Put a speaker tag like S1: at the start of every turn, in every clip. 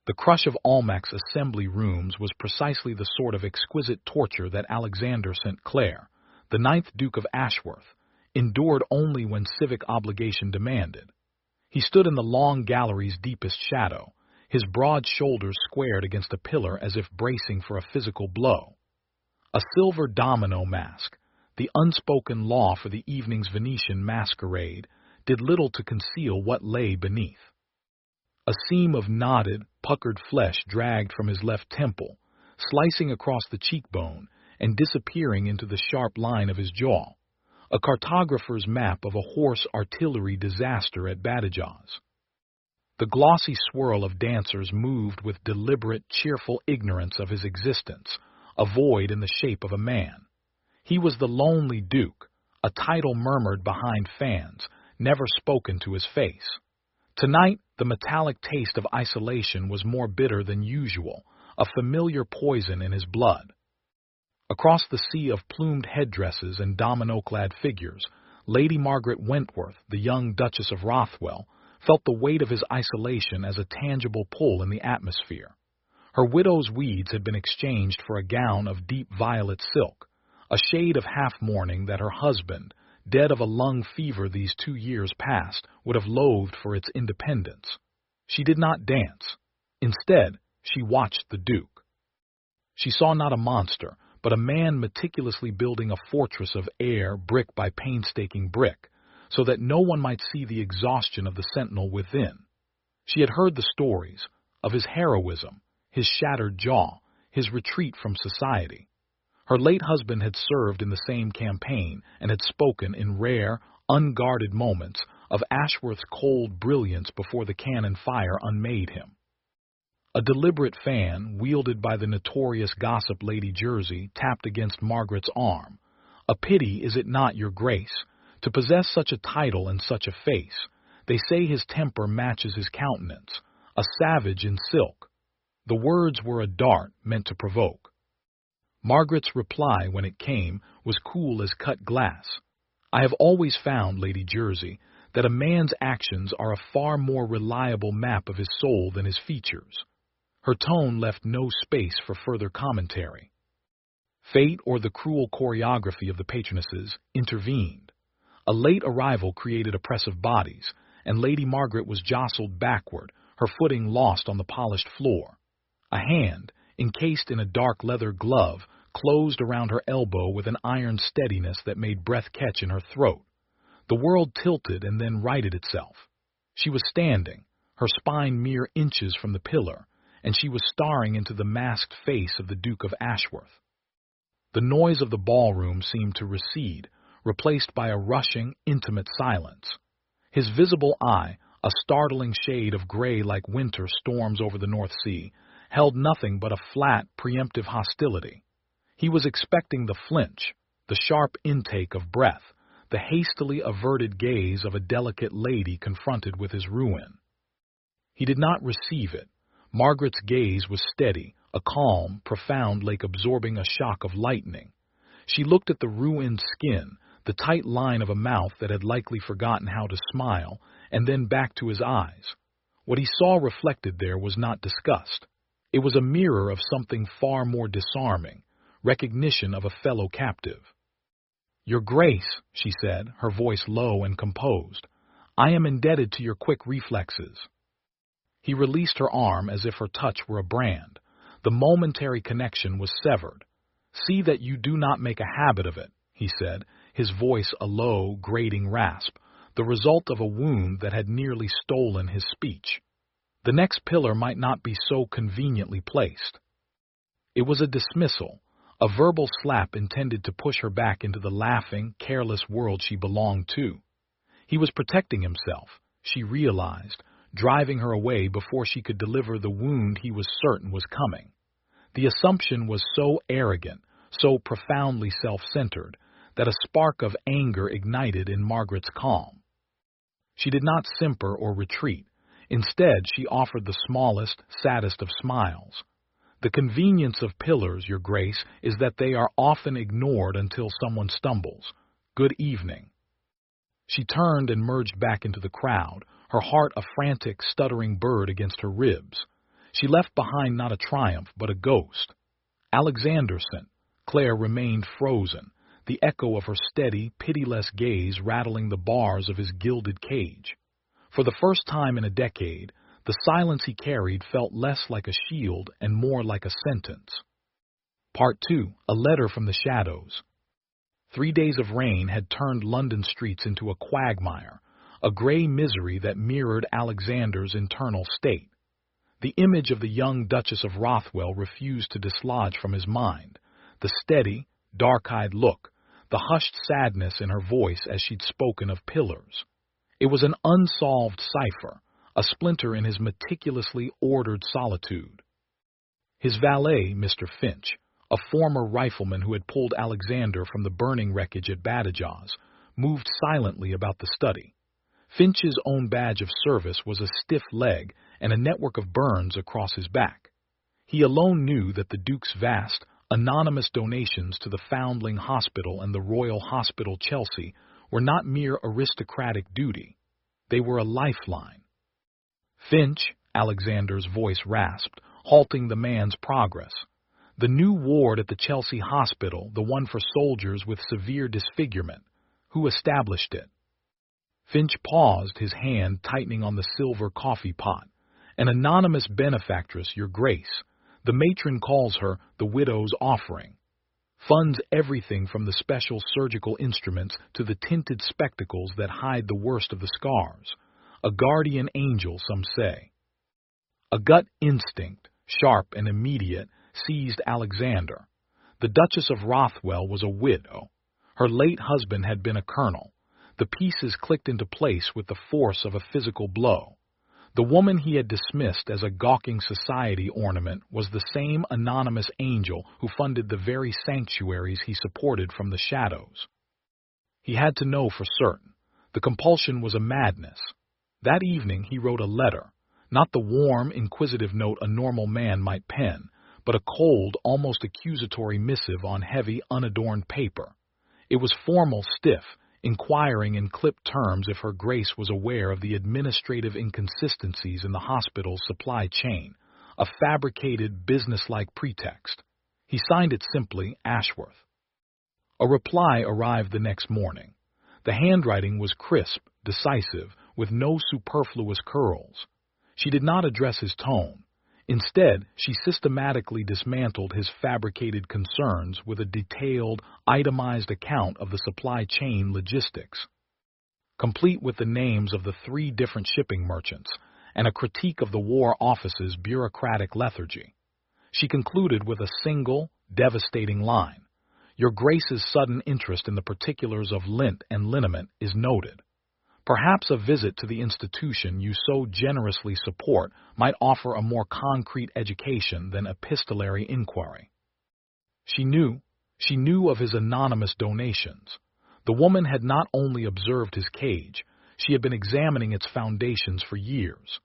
S1: The crush of Almac's assembly rooms was precisely the sort of exquisite torture that Alexander St. Clair, the ninth Duke of Ashworth, endured only when civic obligation demanded. He stood in the long gallery's deepest shadow, his broad shoulders squared against a pillar as if bracing for a physical blow. A silver domino mask, the unspoken law for the evening's Venetian masquerade, did little to conceal what lay beneath. A seam of knotted, puckered flesh dragged from his left temple, slicing across the cheekbone and disappearing into the sharp line of his jaw, a cartographer's map of a horse artillery disaster at Badajoz. The glossy swirl of dancers moved with deliberate, cheerful ignorance of his existence, a void in the shape of a man. He was the lonely duke, a title murmured behind fans, never spoken to his face. Tonight, the metallic taste of isolation was more bitter than usual, a familiar poison in his blood. Across the sea of plumed headdresses and domino-clad figures, Lady Margaret Wentworth, the young Duchess of Rothwell, felt the weight of his isolation as a tangible pull in the atmosphere. Her widow's weeds had been exchanged for a gown of deep violet silk, a shade of half-mourning that her husband, dead of a lung fever these 2 years past, would have loathed for its independence. She did not dance. Instead, she watched the Duke. She saw not a monster, but a man meticulously building a fortress of air brick by painstaking brick, so that no one might see the exhaustion of the sentinel within. She had heard the stories of his heroism, his shattered jaw, his retreat from society. Her late husband had served in the same campaign and had spoken in rare, unguarded moments of Ashworth's cold brilliance before the cannon fire unmade him. A deliberate fan, wielded by the notorious gossip Lady Jersey, tapped against Margaret's arm. A pity, is it not, your grace, to possess such a title and such a face? They say his temper matches his countenance, a savage in silk. The words were a dart meant to provoke. Margaret's reply, when it came, was cool as cut glass. I have always found, Lady Jersey, that a man's actions are a far more reliable map of his soul than his features. Her tone left no space for further commentary. Fate, or the cruel choreography of the patronesses, intervened. A late arrival created oppressive bodies, and Lady Margaret was jostled backward, her footing lost on the polished floor. A hand, encased in a dark leather glove, closed around her elbow with an iron steadiness that made breath catch in her throat. The world tilted and then righted itself. She was standing, her spine mere inches from the pillar, and she was staring into the masked face of the Duke of Ashworth. The noise of the ballroom seemed to recede, replaced by a rushing, intimate silence. His visible eye, a startling shade of gray like winter storms over the North Sea, held nothing but a flat, preemptive hostility. He was expecting the flinch, the sharp intake of breath, the hastily averted gaze of a delicate lady confronted with his ruin. He did not receive it. Margaret's gaze was steady, a calm, profound lake absorbing a shock of lightning. She looked at the ruined skin, the tight line of a mouth that had likely forgotten how to smile, and then back to his eyes. What he saw reflected there was not disgust. It was a mirror of something far more disarming, recognition of a fellow captive. "Your Grace," she said, her voice low and composed, "I am indebted to your quick reflexes." He released her arm as if her touch were a brand. The momentary connection was severed. "See that you do not make a habit of it," he said, his voice a low, grating rasp, the result of a wound that had nearly stolen his speech. The next pillar might not be so conveniently placed. It was a dismissal, a verbal slap intended to push her back into the laughing, careless world she belonged to. He was protecting himself, she realized, driving her away before she could deliver the wound he was certain was coming. The assumption was so arrogant, so profoundly self-centered, that a spark of anger ignited in Margaret's calm. She did not simper or retreat. Instead, she offered the smallest, saddest of smiles. "The convenience of pillars, your Grace, is that they are often ignored until someone stumbles. Good evening." She turned and merged back into the crowd, her heart a frantic, stuttering bird against her ribs. She left behind not a triumph, but a ghost. Alexander sent. Claire remained frozen, the echo of her steady, pitiless gaze rattling the bars of his gilded cage. For the first time in a decade, the silence he carried felt less like a shield and more like a sentence. Part 2. A letter from the shadows. 3 days of rain had turned London streets into a quagmire, a gray misery that mirrored Alexander's internal state. The image of the young Duchess of Rothwell refused to dislodge from his mind, the steady, dark-eyed look, the hushed sadness in her voice as she'd spoken of pillars. It was an unsolved cipher, a splinter in his meticulously ordered solitude. His valet, Mr. Finch, a former rifleman who had pulled Alexander from the burning wreckage at Badajoz, moved silently about the study. Finch's own badge of service was a stiff leg and a network of burns across his back. He alone knew that the Duke's vast, anonymous donations to the Foundling Hospital and the Royal Hospital Chelsea were not mere aristocratic duty. They were a lifeline. Finch, Alexander's voice rasped, halting the man's progress. The new ward at the Chelsea Hospital, the one for soldiers with severe disfigurement. Who established it? Finch paused, his hand tightening on the silver coffee pot. An anonymous benefactress, Your Grace. The matron calls her the widow's offering. Funds everything from the special surgical instruments to the tinted spectacles that hide the worst of the scars. A guardian angel, some say. A gut instinct, sharp and immediate, seized Alexander. The Duchess of Rothwell was a widow. Her late husband had been a colonel. The pieces clicked into place with the force of a physical blow. The woman he had dismissed as a gawking society ornament was the same anonymous angel who funded the very sanctuaries he supported from the shadows. He had to know for certain. The compulsion was a madness. That evening he wrote a letter, not the warm, inquisitive note a normal man might pen, but a cold, almost accusatory missive on heavy, unadorned paper. It was formal, stiff, inquiring in clipped terms if Her Grace was aware of the administrative inconsistencies in the hospital's supply chain, a fabricated, businesslike pretext. He signed it simply, Ashworth. A reply arrived the next morning. The handwriting was crisp, decisive, with no superfluous curls. She did not address his tone. Instead, she systematically dismantled his fabricated concerns with a detailed, itemized account of the supply chain logistics, complete with the names of the 3 different shipping merchants and a critique of the War Office's bureaucratic lethargy. She concluded with a single, devastating line. Your Grace's sudden interest in the particulars of lint and liniment is noted. Perhaps a visit to the institution you so generously support might offer a more concrete education than epistolary inquiry. She knew of his anonymous donations. The woman had not only observed his cage, she had been examining its foundations for years.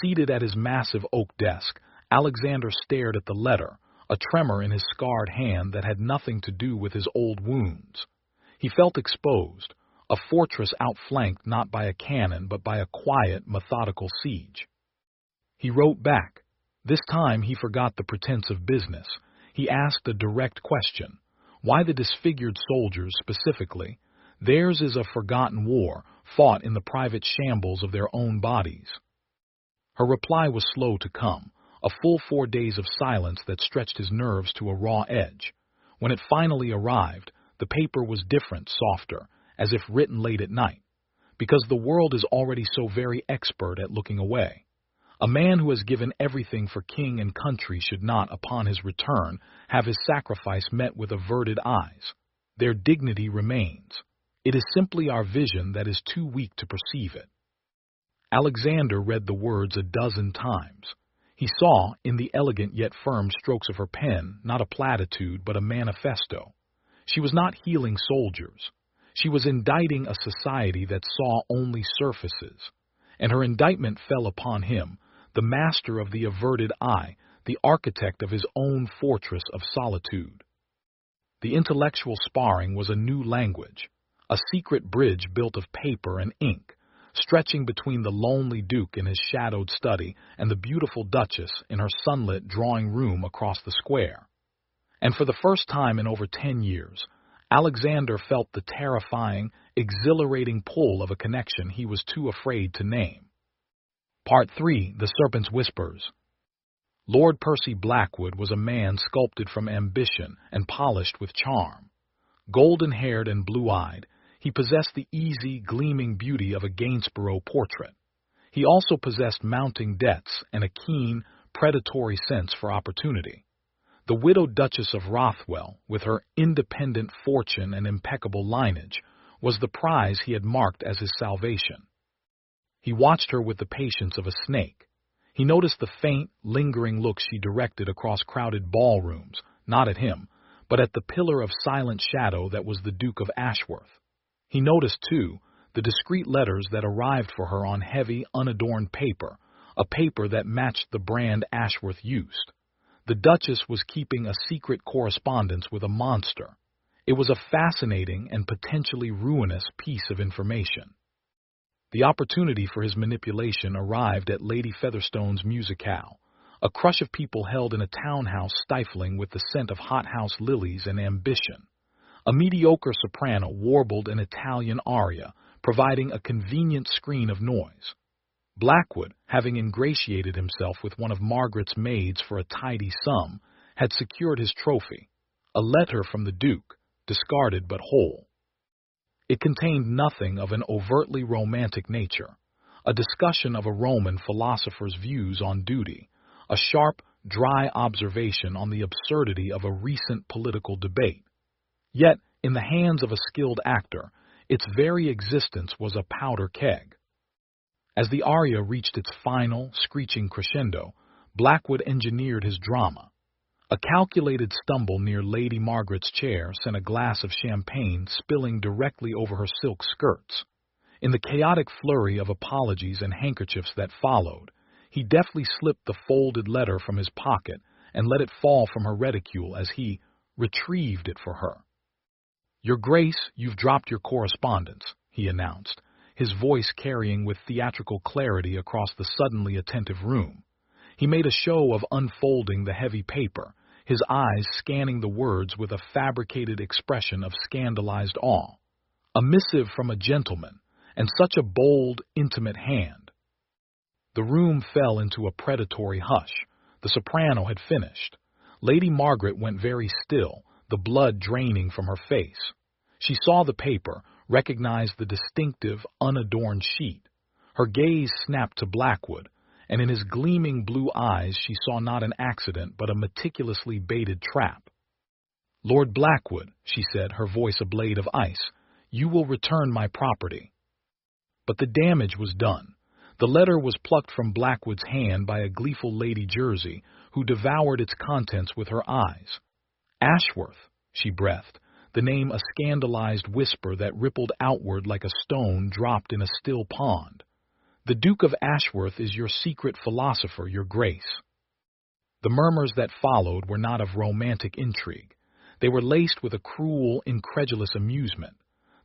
S1: Seated at his massive oak desk, Alexander stared at the letter, a tremor in his scarred hand that had nothing to do with his old wounds. He felt exposed, a fortress outflanked not by a cannon but by a quiet, methodical siege. He wrote back. This time he forgot the pretense of business. He asked a direct question. Why the disfigured soldiers specifically? Theirs is a forgotten war, fought in the private shambles of their own bodies. Her reply was slow to come, a full 4 days of silence that stretched his nerves to a raw edge. When it finally arrived, the paper was different, softer, as if written late at night, because the world is already so very expert at looking away. A man who has given everything for king and country should not, upon his return, have his sacrifice met with averted eyes. Their dignity remains. It is simply our vision that is too weak to perceive it. Alexander read the words a dozen times. He saw, in the elegant yet firm strokes of her pen, not a platitude but a manifesto. She was not healing soldiers. She was indicting a society that saw only surfaces, and her indictment fell upon him, the master of the averted eye, the architect of his own fortress of solitude. The intellectual sparring was a new language, a secret bridge built of paper and ink, stretching between the lonely Duke in his shadowed study and the beautiful Duchess in her sunlit drawing room across the square. And for the first time in over 10 years, Alexander felt the terrifying, exhilarating pull of a connection he was too afraid to name. Part 3. The Serpent's Whispers. Lord Percy Blackwood was a man sculpted from ambition and polished with charm. Golden-haired and blue-eyed, he possessed the easy, gleaming beauty of a Gainsborough portrait. He also possessed mounting debts and a keen, predatory sense for opportunity. The widowed Duchess of Rothwell, with her independent fortune and impeccable lineage, was the prize he had marked as his salvation. He watched her with the patience of a snake. He noticed the faint, lingering look she directed across crowded ballrooms, not at him, but at the pillar of silent shadow that was the Duke of Ashworth. He noticed, too, the discreet letters that arrived for her on heavy, unadorned paper, a paper that matched the brand Ashworth used. The Duchess was keeping a secret correspondence with a monster. It was a fascinating and potentially ruinous piece of information. The opportunity for his manipulation arrived at Lady Featherstone's musicale, a crush of people held in a townhouse stifling with the scent of hothouse lilies and ambition. A mediocre soprano warbled an Italian aria, providing a convenient screen of noise. Blackwood, having ingratiated himself with one of Margaret's maids for a tidy sum, had secured his trophy, a letter from the Duke, discarded but whole. It contained nothing of an overtly romantic nature, a discussion of a Roman philosopher's views on duty, a sharp, dry observation on the absurdity of a recent political debate. Yet, in the hands of a skilled actor, its very existence was a powder keg. As the aria reached its final, screeching crescendo, Blackwood engineered his drama. A calculated stumble near Lady Margaret's chair sent a glass of champagne spilling directly over her silk skirts. In the chaotic flurry of apologies and handkerchiefs that followed, he deftly slipped the folded letter from his pocket and let it fall from her reticule as he retrieved it for her. "Your Grace, you've dropped your correspondence," he announced, his voice carrying with theatrical clarity across the suddenly attentive room. He made a show of unfolding the heavy paper, his eyes scanning the words with a fabricated expression of scandalized awe. A missive from a gentleman, and such a bold, intimate hand. The room fell into a predatory hush. The soprano had finished. Lady Margaret went very still, the blood draining from her face. She saw the paper, recognized the distinctive, unadorned sheet. Her gaze snapped to Blackwood, and in his gleaming blue eyes she saw not an accident but a meticulously baited trap. "Lord Blackwood," she said, her voice a blade of ice, "you will return my property." But the damage was done. The letter was plucked from Blackwood's hand by a gleeful Lady Jersey, who devoured its contents with her eyes. "Ashworth," she breathed, the name a scandalized whisper that rippled outward like a stone dropped in a still pond. "The Duke of Ashworth is your secret philosopher, your Grace." The murmurs that followed were not of romantic intrigue. They were laced with a cruel, incredulous amusement.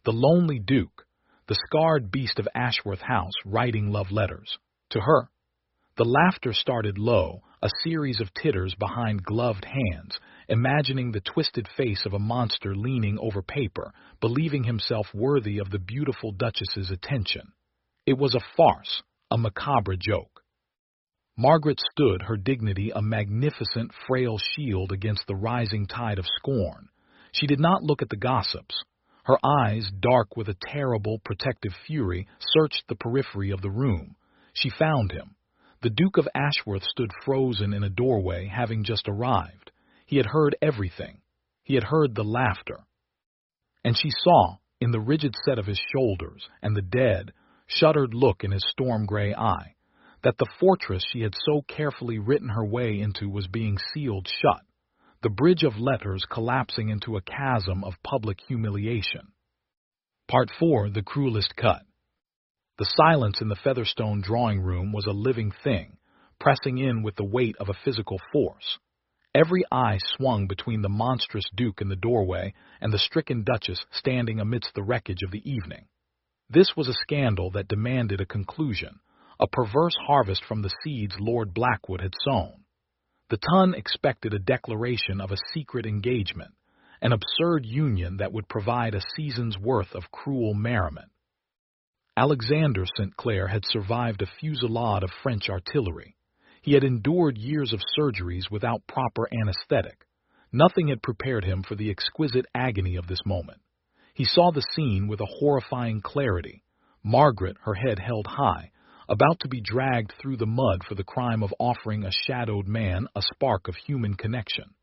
S1: The lonely Duke, the scarred beast of Ashworth House, writing love letters. To her. The laughter started low, a series of titters behind gloved hands, imagining the twisted face of a monster leaning over paper, believing himself worthy of the beautiful Duchess's attention. It was a farce, a macabre joke. Margaret stood, her dignity a magnificent, frail shield against the rising tide of scorn. She did not look at the gossips. Her eyes, dark with a terrible, protective fury, searched the periphery of the room. She found him. The Duke of Ashworth stood frozen in a doorway, having just arrived. He had heard everything. He had heard the laughter. And she saw, in the rigid set of his shoulders and the dead, shuttered look in his storm-gray eye, that the fortress she had so carefully written her way into was being sealed shut, the bridge of letters collapsing into a chasm of public humiliation. Part 4. The Cruelest Cut. The silence in the Featherstone drawing-room was a living thing, pressing in with the weight of a physical force. Every eye swung between the monstrous Duke in the doorway and the stricken Duchess standing amidst the wreckage of the evening. This was a scandal that demanded a conclusion, a perverse harvest from the seeds Lord Blackwood had sown. The ton expected a declaration of a secret engagement, an absurd union that would provide a season's worth of cruel merriment. Alexander St. Clair had survived a fusillade of French artillery. He had endured years of surgeries without proper anesthetic. Nothing had prepared him for the exquisite agony of this moment. He saw the scene with a horrifying clarity. Margaret, her head held high, about to be dragged through the mud for the crime of offering a shadowed man a spark of human connection.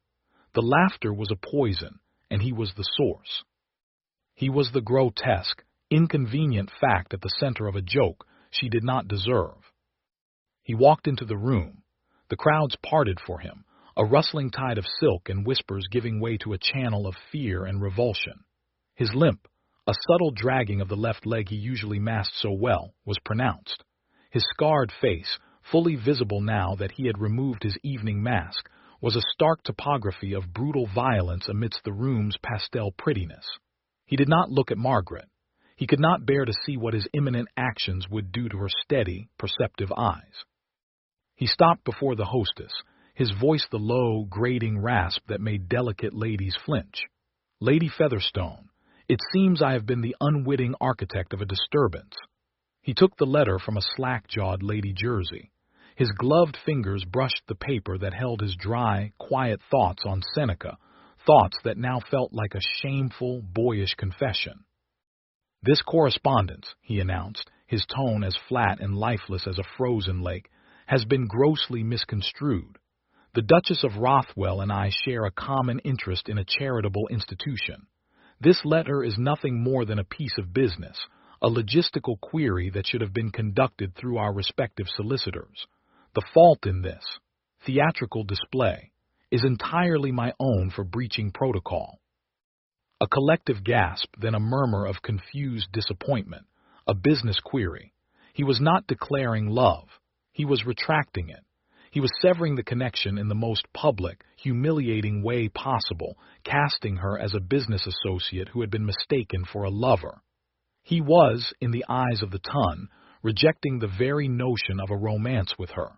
S1: The laughter was a poison, and he was the source. He was the grotesque, inconvenient fact at the center of a joke she did not deserve. He walked into the room. The crowds parted for him, a rustling tide of silk and whispers giving way to a channel of fear and revulsion. His limp, a subtle dragging of the left leg he usually masked so well, was pronounced. His scarred face, fully visible now that he had removed his evening mask, was a stark topography of brutal violence amidst the room's pastel prettiness. He did not look at Margaret. He could not bear to see what his imminent actions would do to her steady, perceptive eyes. He stopped before the hostess, his voice the low, grating rasp that made delicate ladies flinch. "Lady Featherstone, it seems I have been the unwitting architect of a disturbance." He took the letter from a slack-jawed Lady Jersey. His gloved fingers brushed the paper that held his dry, quiet thoughts on Seneca, thoughts that now felt like a shameful, boyish confession. "This correspondence," he announced, his tone as flat and lifeless as a frozen lake, "has been grossly misconstrued. The Duchess of Rothwell and I share a common interest in a charitable institution. This letter is nothing more than a piece of business, a logistical query that should have been conducted through our respective solicitors. The fault in this theatrical display is entirely my own for breaching protocol." A collective gasp, then a murmur of confused disappointment, a business query. He was not declaring love. He was retracting it. He was severing the connection in the most public, humiliating way possible, casting her as a business associate who had been mistaken for a lover. He was, in the eyes of the ton, rejecting the very notion of a romance with her.